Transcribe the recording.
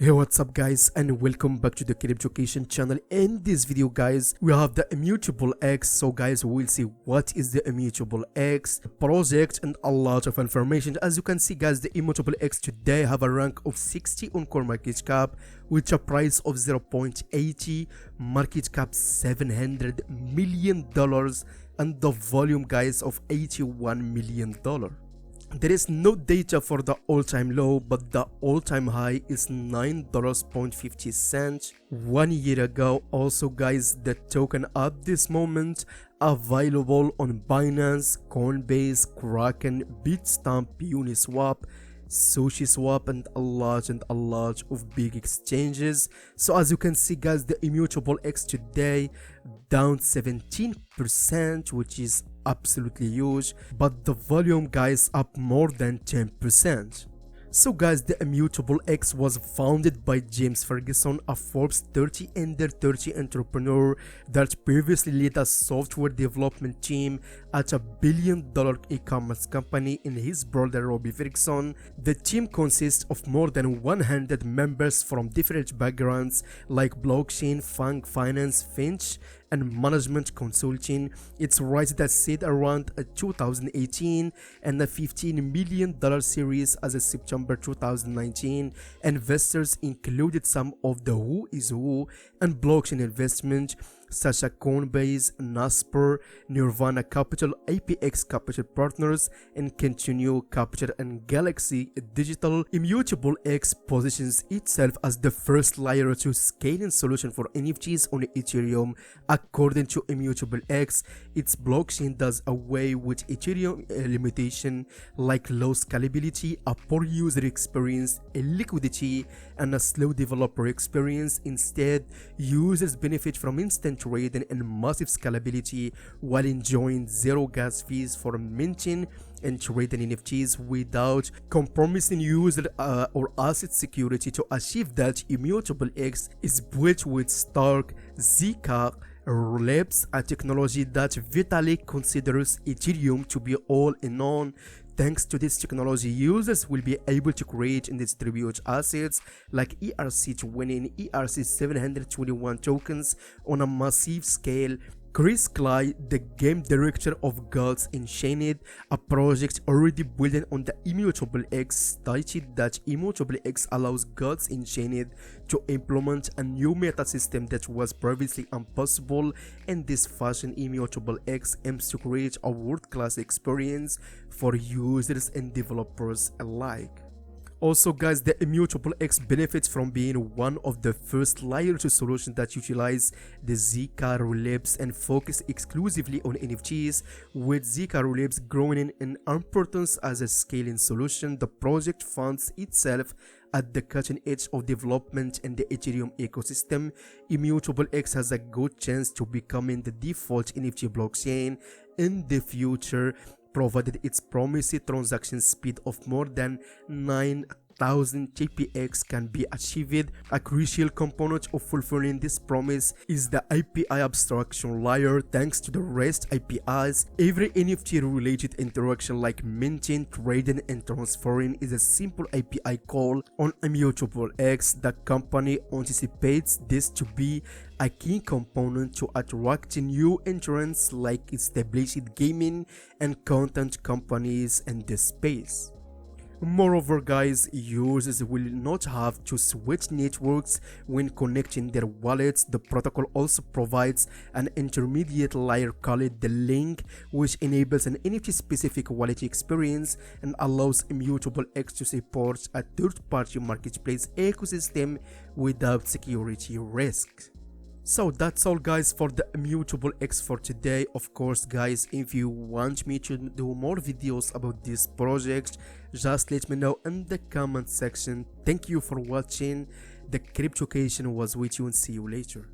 Hey, what's up guys, and welcome back to the Education channel. In this video guys, we have the Immutable X. So guys, we'll see what is the Immutable X project and a lot of information. As you can see guys, the Immutable X today have a rank of 60 on core market cap with a price of 0.80, market cap $700 million, and the volume guys of $81 million. There is no data for the all-time low, but the all-time high is $9.50 1 year ago. Also guys, the token at this moment available on Binance, Coinbase, Kraken, Bitstamp, Uniswap, SushiSwap, and a lot of big exchanges. So as you can see guys, the Immutable X today down 17%, which is absolutely huge, but the volume guys up more than 10%. So guys, the Immutable X was founded by James Ferguson, a Forbes 30 under 30 entrepreneur that previously led a software development team at a $1 billion e-commerce company in his brother Robbie Ferguson. The team consists of more than 100 members from different backgrounds like blockchain, funk, finance, finch, and management consulting. It's raised at seed around 2018 and a $15 million series as of September 2019. Investors included some of the who is who and blockchain investment such as Coinbase, Nasper, Nirvana Capital, APX Capital Partners, and Continue Capital and Galaxy Digital. Immutable X positions itself as the first layer 2 scaling solution for NFTs on Ethereum. According to Immutable X, its blockchain does away with Ethereum limitation like low scalability, a poor user experience, illiquidity, and a slow developer experience. Instead, users benefit from instant trading and massive scalability while enjoying zero gas fees for minting and trading NFTs without compromising user or asset security. To achieve that, Immutable X is built with Stark zk-rollups, a technology that Vitalik considers Ethereum to be all in on. Thanks to this technology, users will be able to create and distribute assets like ERC20 and ERC721 tokens on a massive scale. Chris Clay, the game director of Gods Unchained, a project already building on the Immutable X, stated that Immutable X allows Gods Unchained to implement a new meta system that was previously impossible. In this fashion, Immutable X aims to create a world-class experience for users and developers alike. Also guys, the Immutable X benefits from being one of the first layer 2 solutions that utilize the zk-rollups and focus exclusively on NFTs. With zk-rollups growing in importance as a scaling solution, the project finds itself at the cutting edge of development in the Ethereum ecosystem. Immutable X has a good chance to becoming the default NFT blockchain in the future, provided its promised transaction speed of more than 9,000 TPX can be achieved. A crucial component of fulfilling this promise is the API abstraction layer. Thanks to the REST APIs, every NFT related interaction like minting, trading, and transferring is a simple API call on Immutable X. The company anticipates this to be a key component to attracting new entrants like established gaming and content companies in this space. Moreover guys, users will not have to switch networks when connecting their wallets. The protocol also provides an intermediate layer called the link, which enables an NFT specific wallet experience and allows Immutable X to support a third-party marketplace ecosystem without security risks. So that's all guys for the Immutable X for today. Of course guys, if you want me to do more videos about this project, just let me know in the comment section. Thank you for watching. The Education was with you and see you later.